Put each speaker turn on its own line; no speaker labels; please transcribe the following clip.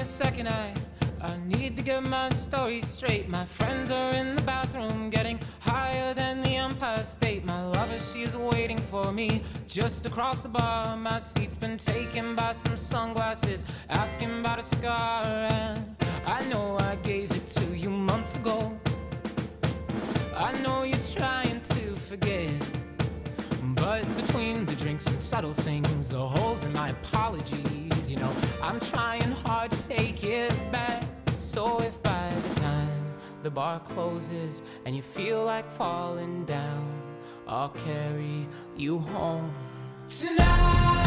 a second, I need to get my story straight. My friends are in the bathroom getting higher than the Empire State. My lover, she is waiting for me just across the bar. My seat's been taken by some sunglasses, asking about a scar. And I know I gave it to you months ago. I know you're trying to forget, but between the drinks and subtle things, the holes in my apologies, you know, I'm trying hard to take it back. So if by the time the bar closes and you feel like falling down, I'll carry you home tonight.